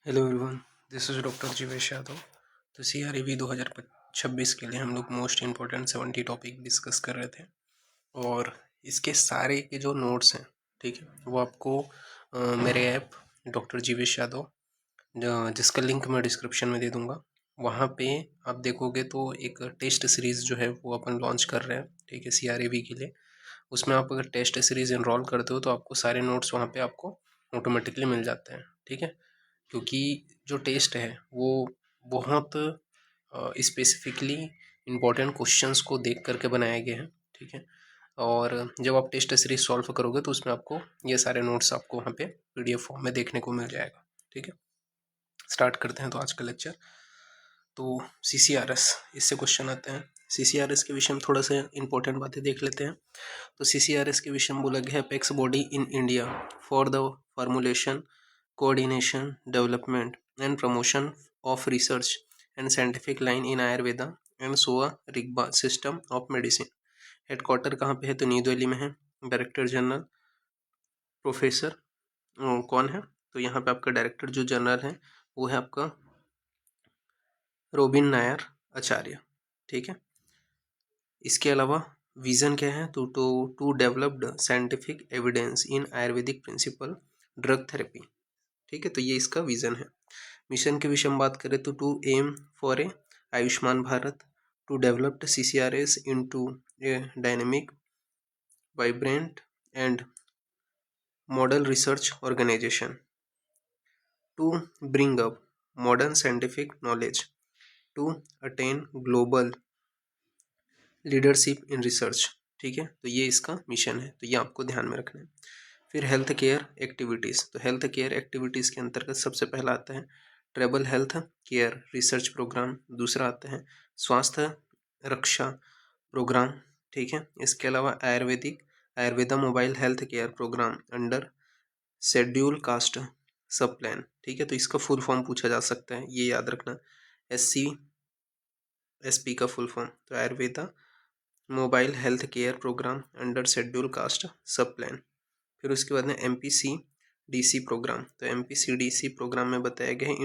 Hello everyone, this is doctor Jivesh Yadav. तो CREB 2026 के लिए हम लोग मोस्ट इम्पोर्टेंट 70 टॉपिक डिस्कस कर रहे थे और इसके सारे के जो नोट्स हैं, ठीक है, वो आपको मेरे ऐप डॉक्टर जीवेश यादव, जिसका लिंक मैं डिस्क्रिप्शन में दे दूँगा, वहाँ पे आप देखोगे तो एक टेस्ट सीरीज़ जो है वो अपन लॉन्च कर रहे हैं, ठीक है, CREB के लिए। उसमें आप अगर टेस्ट सीरीज़ इनरोल करते हो तो आपको सारे नोट्स वहाँ पे आपको ऑटोमेटिकली मिल जाते हैं, ठीक है। क्योंकि जो टेस्ट है वो बहुत स्पेसिफिकली इम्पोर्टेंट क्वेश्चंस को देख करके बनाए गए हैं, ठीक है। और जब आप टेस्ट सीरीज सॉल्व करोगे तो उसमें आपको ये सारे नोट्स आपको वहाँ पे PDF फॉर्म में देखने को मिल जाएगा, ठीक है। स्टार्ट करते हैं तो आज का लेक्चर। तो CCRS, इससे क्वेश्चन आते हैं। CCRS के विषय में थोड़ा सा इंपॉर्टेंट बातें देख लेते हैं। तो CCRS के विषय में बोला गया है apex body in India for the formulation, coordination, development and promotion of research and scientific line in Ayurveda and SOA Rigpa system of medicine। Headquarter कहाँ पे है तो न्यू दिल्ली में है। डायरेक्टर जनरल प्रोफेसर कौन है तो यहाँ पे आपका डायरेक्टर जो जनरल है वो है आपका रोबिन नायर आचार्य, ठीक है। इसके अलावा विजन क्या है तो to developed scientific evidence in ayurvedic principle drug therapy, ठीक है। तो ये इसका विजन है। मिशन के विषय में बात करें तो to aim for a Ayushman Bharat, to developed CCRS into a dynamic, vibrant and model research organisation, to bring up modern scientific knowledge, to attain global leadership in research, ठीक है। तो ये इसका मिशन है, तो ये आपको ध्यान में रखना है। फिर हेल्थ केयर एक्टिविटीज़, तो हेल्थ केयर एक्टिविटीज़ के अंतर्गत सबसे पहला आता है tribal health care research programme, दूसरा आता है स्वास्थ्य रक्षा प्रोग्राम, ठीक है। इसके अलावा Ayurveda mobile health care programme under schedule caste sub plan, ठीक है। तो इसका फुल फॉर्म पूछा जा सकता है, ये याद रखना। SCSP का फुल फॉर्म, तो Ayurveda mobile health care programme under schedule caste sub plan. फिर उसके बाद में MPCDC प्रोग्राम, तो MPCDC प्रोग्राम में बताया गया है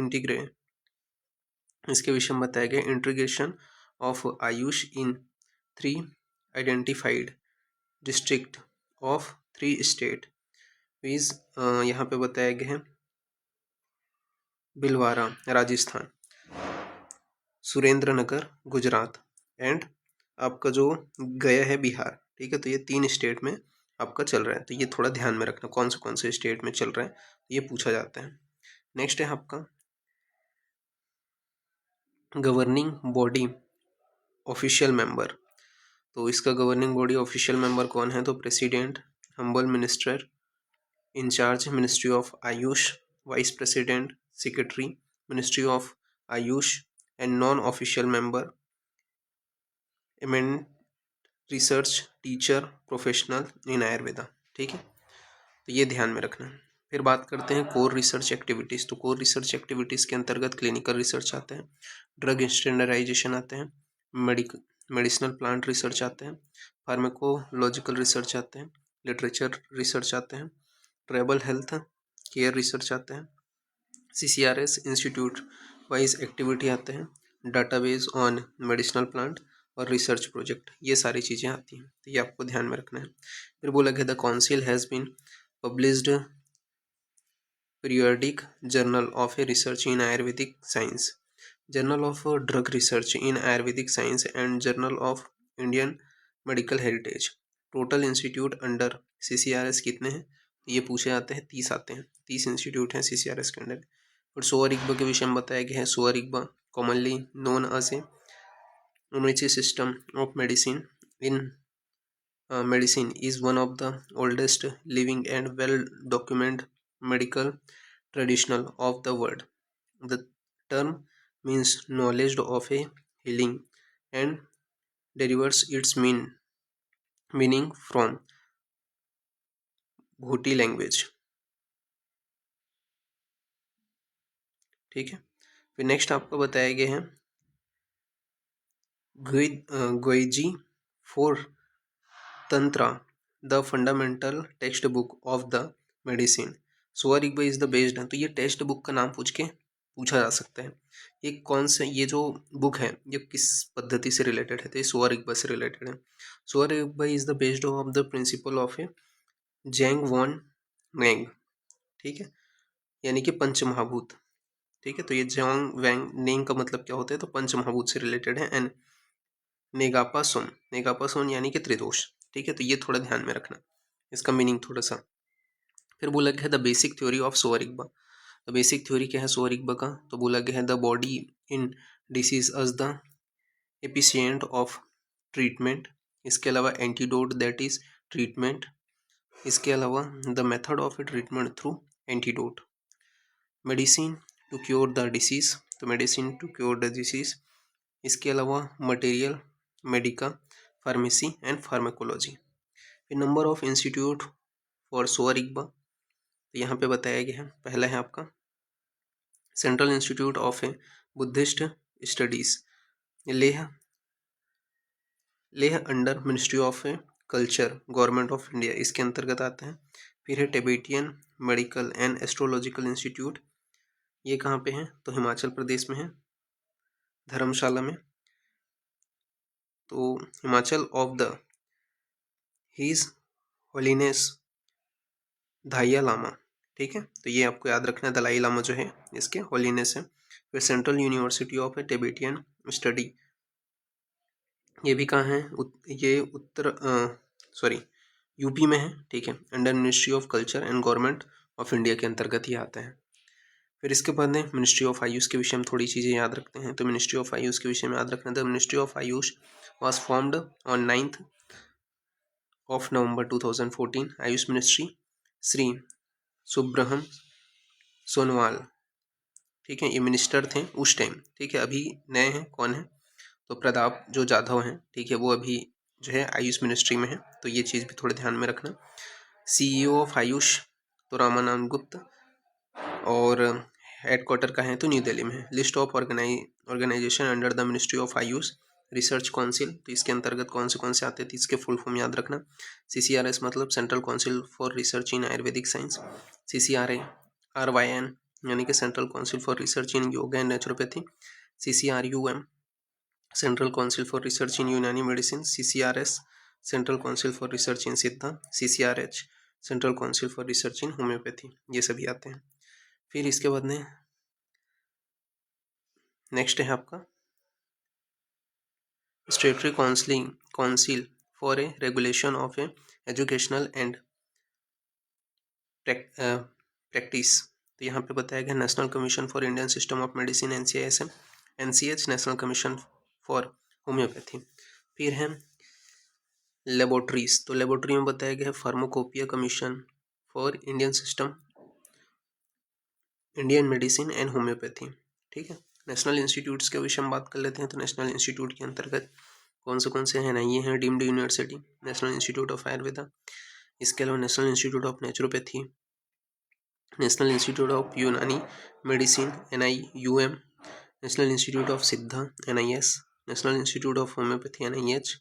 इसके विषय में बताया गया integration of Ayush in 3 identified district of 3 state wise, यहाँ पे बताया गया है भिलवाड़ा राजस्थान, सुरेंद्र नगर गुजरात एंड आपका जो गया है बिहार, ठीक है। तो ये 3 स्टेट में आपका चल रहा है, तो ये थोड़ा ध्यान में रखना कौन से स्टेट में चल रहा है, ये पूछा जाता है। नेक्स्ट है आपका गवर्निंग बॉडी ऑफिशियल मेंबर, तो इसका गवर्निंग बॉडी ऑफिशियल मेंबर कौन है तो president, humble minister, incharge ministry of Ayush, vice president, secretary ministry of Ayush and non official member eminent research teacher professional in Ayurveda, ठीक है। तो ये ध्यान में रखना है। फिर बात करते हैं कोर रिसर्च एक्टिविटीज़, तो कोर रिसर्च एक्टिविटीज़ के अंतर्गत क्लिनिकल रिसर्च आते हैं, ड्रग स्टैंडर्डाइजेशन आते हैं, मेडिसिनल प्लांट रिसर्च आते हैं, फार्माकोलॉजिकल रिसर्च आते हैं, लिटरेचर रिसर्च आते हैं, ट्राइबल हेल्थ केयर रिसर्च आते हैं, CCRS इंस्टीट्यूट वाइज एक्टिविटी आते हैं, डाटाबेस ऑन मेडिसिनल प्लांट और रिसर्च प्रोजेक्ट, ये सारी चीज़ें आती हैं, तो ये आपको ध्यान में रखना है। फिर बोला गया the council has been published periodic journal of a research in Ayurvedic science, journal of drug research in Ayurvedic science and journal of Indian medical heritage. Total institute under CCRS कितने हैं ये पूछे जाते हैं, 30 आते हैं, 30 इंस्टीट्यूट हैं CCRS के अंडर। और सोआ रिग्पा के विषय में बताया गया है Sowa Rigpa commonly known as a unitary system of medicine in medicine is one of the oldest living and well documented medical traditional of the world. The term means knowledge of a healing and derives its meaning from Bhuti language, ठीक है। फिर next आपको बताया गया है गोइजी four tantra the fundamental text book of the medicine. Sowa Rigpa is the based, तो ये टेक्स्ट बुक का नाम पूछ के पूछा जा सकता है। ये कौन से, ये जो बुक है ये किस पद्धति से रिलेटेड है, तो ये सोअर रिग्पा से रिलेटेड है। Sowa Rigpa is the based of the principle of a जेंग वॉन नेंग, ठीक है, यानी कि पंचमहाभूत, ठीक है। तो ये जोंग वैंग नेंग का मतलब क्या होता है, तो पंचमहाभूत से रिलेटेड है। एंड नेगापासोन, नेगापासोन यानी कि त्रिदोष, ठीक है। तो ये थोड़ा ध्यान में रखना, इसका मीनिंग थोड़ा सा। फिर बोला गया है the basic theory of Sowa Rigpa. तो बेसिक थ्योरी क्या है सोअर रिग्पा का, तो बोला गया है the body in disease as the efficient of treatment. इसके अलावा एंटीडोट दैट इज ट्रीटमेंट। इसके अलावा the method of a treatment through antidote. Medicine to cure the disease, तो medicine to cure the disease. इसके अलावा material, medica, pharmacy and pharmacology. फिर number of institute for Sowa Rigpa, तो यहाँ पे बताया गया है। पहला है आपका central institute of a Buddhist studies, Leh, Leh under ministry of a culture government of India, इसके अंतर्गत आते हैं। फिर है Tibetan medical and astrological institute, ये कहाँ पे है, तो हिमाचल प्रदेश में है, धर्मशाला में। तो Himachal of the his holiness Dalai Lama, ठीक है। तो ये आपको याद रखना है, दलाई लामा जो है इसके होलीनेस है। फिर central university of A Tibetan study, ये भी कहाँ है, ये उत्तर सॉरी यूपी में है, ठीक है, under ministry of culture and government of India के अंतर्गत ही आता है। फिर इसके बाद में मिनिस्ट्री ऑफ आयुष के विषय में थोड़ी चीज़ें याद रखते हैं। तो मिनिस्ट्री ऑफ आयुष के विषय में याद रखना था, ministry of Ayush was formed on 9th of November 2014। Ayush ministry Shri सुब्रहम सोनवाल, ठीक है, ये मिनिस्टर थे उस टाइम, ठीक है। अभी नए हैं, कौन है, तो प्रताप जो जाधव हैं, ठीक है, वो अभी जो है आयुष मिनिस्ट्री में है। तो ये चीज़ भी थोड़े ध्यान में रखना। CEO ऑफ आयुष तो रामानंद गुप्त, और हेडक्वार्टर का है तो न्यू दिल्ली में है। List of organisation under the ministry of Ayush, research council, तो इसके अंतर्गत कौन से आते थे, इसके फुल फॉर्म याद रखना। CCRS मतलब central council for research in Ayurvedic science. CCRA RYN यानी कि central council for research in yoga and naturopathy. CCRUM central council for research in Unani medicine. CCRS central council for research in Siddha. CCRH central council for research in homoeopathy, ये सभी आते हैं। फिर इसके बाद में नेक्स्ट है आपका स्टेटरी council for a regulation of A educational and practice. तो यहाँ पे बताया गया national commission for Indian system of medicine NCISM, NCH national commission for homeopathy. फिर है लेबोरेटरीज, तो लेबोरेटरी में बताया गया है pharmacopoeia commission for Indian system, Indian medicine and homeopathy, ठीक है। नेशनल इंस्टीट्यूट्स के विषय में बात कर लेते हैं। तो नेशनल इंस्टीट्यूट के अंतर्गत कौन से हैं ना, ये हैं deemed university, national institute of Ayurveda. इसके अलावा national institute of naturopathy, national institute of Unani medicine NIUM, national institute of Siddha NIS, national institute of homoeopathy NIH,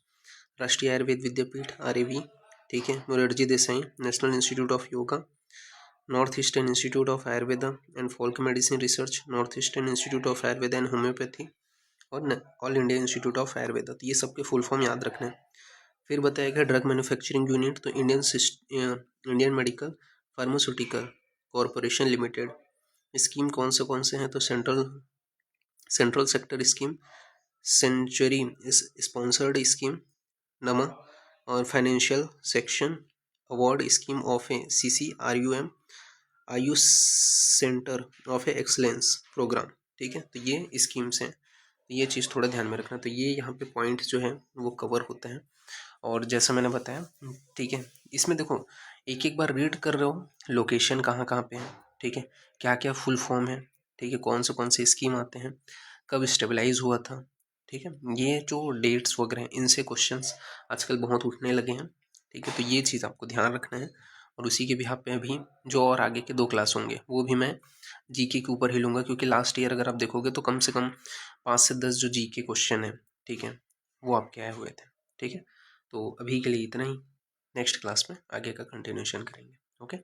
Rashtriya Ayurved Vidyapeeth RAV, ठीक है, Morarji Desai national institute of yoga, north eastern institute of Ayurveda and folk medicine research, north eastern institute of Ayurveda and homoeopathy, और all India institute of Ayurveda. तो ये सबके full form याद रखना है। फिर बताया गया ड्रग मैन्युफैक्चरिंग यूनिट, तो Indian medical pharmaceutical corporation limited, scheme कौन से हैं, तो central sector scheme, century sponsored scheme, नमा, और financial section award scheme of a CCRUM, Ayush centre of a excellence programme, ठीक है। तो ये स्कीम्स हैं, तो ये चीज़ थोड़ा ध्यान में रखना। तो ये यहाँ पे पॉइंट जो है वो कवर होता है। और जैसा मैंने बताया, ठीक है, इसमें देखो एक एक बार रीड कर रहे हो, लोकेशन कहाँ कहाँ पे है, ठीक है, क्या क्या फुल फॉर्म है, ठीक है, कौन से स्कीम आते हैं, कब स्टेबलाइज हुआ था, ठीक है, ये जो डेट्स वगैरह हैं इनसे क्वेश्चंस आजकल बहुत उठने लगे हैं, ठीक है। तो ये चीज़ आपको ध्यान रखना है। और उसी के बिहाफ पे अभी जो और आगे के 2 क्लास होंगे वो भी मैं GK के ऊपर ही लूँगा, क्योंकि लास्ट ईयर अगर आप देखोगे तो कम से कम 5 से 10 जो GK क्वेश्चन है, ठीक है, वो आपके आए हुए थे, ठीक है। तो अभी के लिए इतना ही, नेक्स्ट क्लास में आगे का कंटिन्यूशन करेंगे। ओके,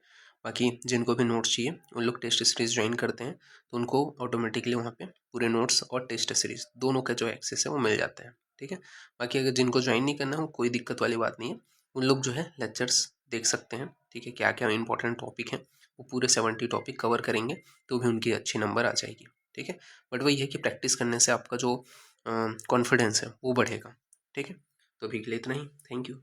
बाकी जिनको भी नोट्स चाहिए उन लोग टेस्ट सीरीज़ ज्वाइन करते हैं तो उनको ऑटोमेटिकली वहाँ पे पूरे नोट्स और टेस्ट सीरीज़ दोनों का जो एक्सेस है वो मिल जाता है, ठीक है। बाकी अगर जिनको ज्वाइन नहीं करना हो कोई दिक्कत वाली बात नहीं है, उन लोग जो है लेक्चर्स देख सकते हैं, ठीक है। क्या क्या इंपॉर्टेंट टॉपिक हैं वो पूरे 70 टॉपिक कवर करेंगे तो भी उनकी अच्छी नंबर आ जाएगी, ठीक है। बट वही है कि प्रैक्टिस करने से आपका जो कॉन्फिडेंस है वो बढ़ेगा, ठीक है। तो अभी के लिए इतना ही, थैंक यू।